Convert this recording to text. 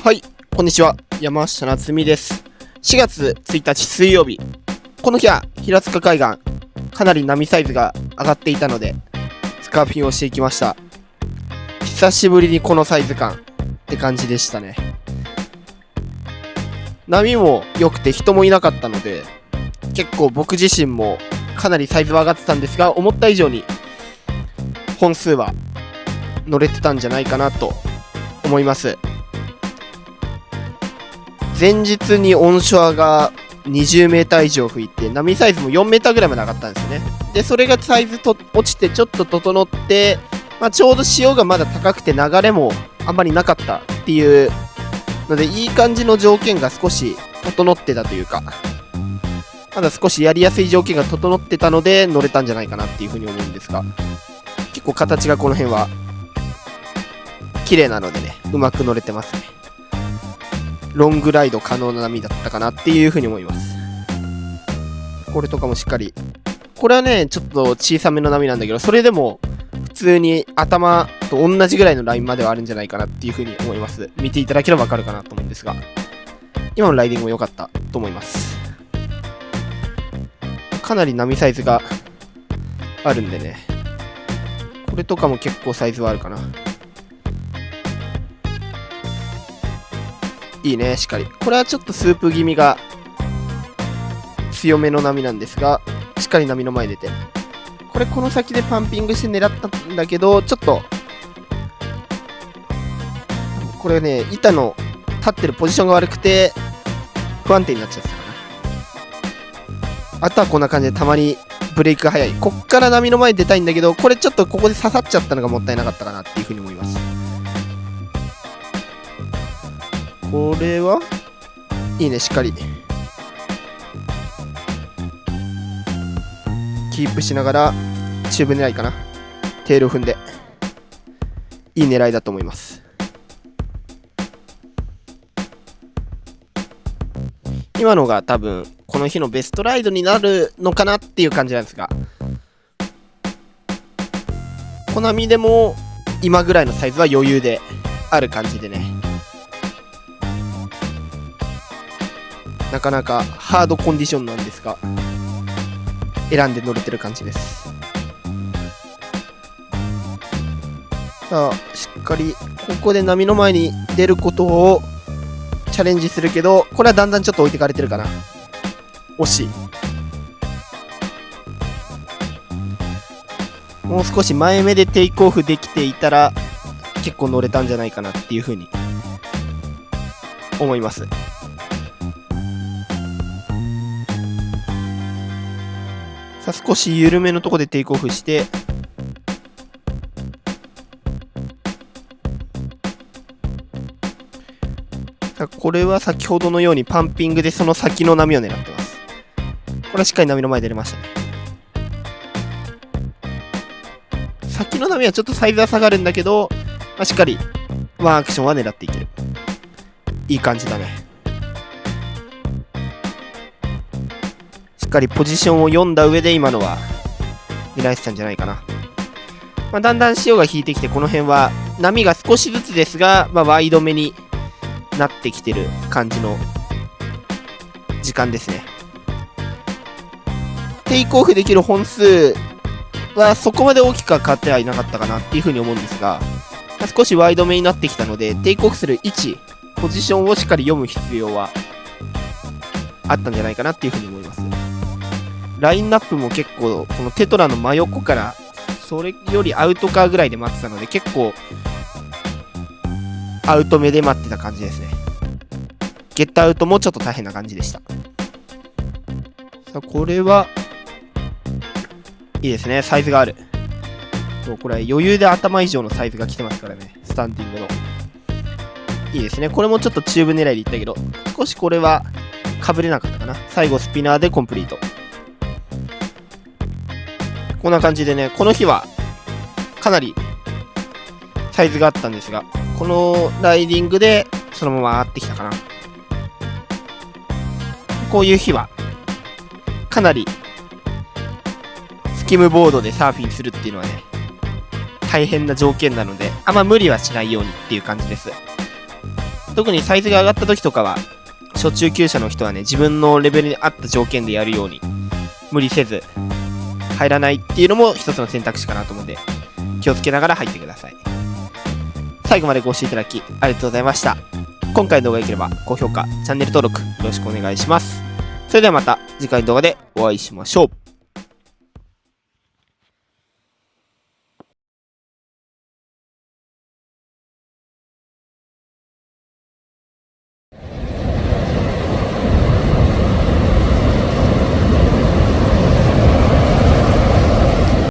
はい、こんにちは。山下夏実です。4月1日水曜日。この日は平塚海岸、かなり波サイズが上がっていたので、スカーフィンをしていきました。久しぶりにこのサイズ感って感じでしたね。波も良くて人もいなかったので、結構僕自身もかなりサイズは上がってたんですが、思った以上に本数は乗れてたんじゃないかなと思います。前日にオンショアが20メーター以上吹いて、波サイズも4メーターぐらいまで上がったんですよね。で、それがサイズと落ちてちょっと整って、ちょうど潮がまだ高くて流れもあんまりなかったっていうので、いい感じの条件が少し整ってたというか、まだ少しやりやすい条件が整ってたので乗れたんじゃないかなっていうふうに思うんですが、結構形がこの辺は綺麗なのでね、うまく乗れてますね。ロングライド可能な波だったかなっていうふうに思います。これとかもしっかり、これはねちょっと小さめの波なんだけど、それでも普通に頭と同じぐらいのラインまではあるんじゃないかなっていうふうに思います。見ていただければわかるかなと思うんですが、今のライディングも良かったと思います。かなり波サイズがあるんでね、これとかも結構サイズはあるかな。いいね、しっかり。これはちょっとスープ気味が強めの波なんですが、しっかり波の前出て、この先でパンピングして狙ったんだけど、ちょっとこれね、板の立ってるポジションが悪くて不安定になっちゃったかな。あとはこんな感じでたまにブレイクが早い。こっから波の前に出たいんだけど、これちょっとここで刺さっちゃったのがもったいなかったかなっていうふうに思います。これはいいね、しっかりキープしながらチューブ狙いかな。テールを踏んでいい狙いだと思います。今のが多分この日のベストライドになるのかなっていう感じなんですが、コナミでも今ぐらいのサイズは余裕である感じでね、なかなかハードコンディションなんですが、選んで乗れてる感じです。さあ、しっかりここで波の前に出ることをチャレンジするけど、これはだんだんちょっと置いてかれてるかな。惜しい。もう少し前目でテイクオフできていたら結構乗れたんじゃないかなっていうふうに思います。さあ、少し緩めのところでテイクオフして、さあこれは先ほどのようにパンピングでその先の波を狙ってます。これはしっかり波の前出れましたね。先の波はちょっとサイズは下がるんだけど、しっかりワンアクションは狙っていける。いい感じだね。しっかりポジションを読んだ上で今のは狙えてたんじゃないかな。だんだん潮が引いてきて、この辺は波が少しずつですが、ワイドめになってきてる感じの時間ですね。テイクオフできる本数はそこまで大きくは変わってはいなかったかなっていうふうに思うんですが、少しワイドめになってきたので、テイクオフする位置、ポジションをしっかり読む必要はあったんじゃないかなっていうふうに思います。ラインナップも結構このテトラの真横からそれよりアウトカーぐらいで待ってたので、結構アウト目で待ってた感じですね。ゲットアウトもちょっと大変な感じでした。さあ、これはいいですね、サイズがある。これは余裕で頭以上のサイズが来てますからね、スタンディングの。いいですね。これもちょっとチューブ狙いでいったけど、少しこれはかぶれなかったかな。最後スピナーでコンプリート。こんな感じでね、この日はかなりサイズがあったんですが、このライディングでそのまま上がってきたかな。こういう日はかなりスキムボードでサーフィンするっていうのはね、大変な条件なので、あんま無理はしないようにっていう感じです。特にサイズが上がった時とかは、初中級者の人はね、自分のレベルに合った条件でやるように、無理せず、入らないっていうのも一つの選択肢かなと思うんで、気をつけながら入ってください。最後までご視聴いただきありがとうございました。今回の動画が良ければ高評価、チャンネル登録よろしくお願いします。それではまた次回の動画でお会いしましょう。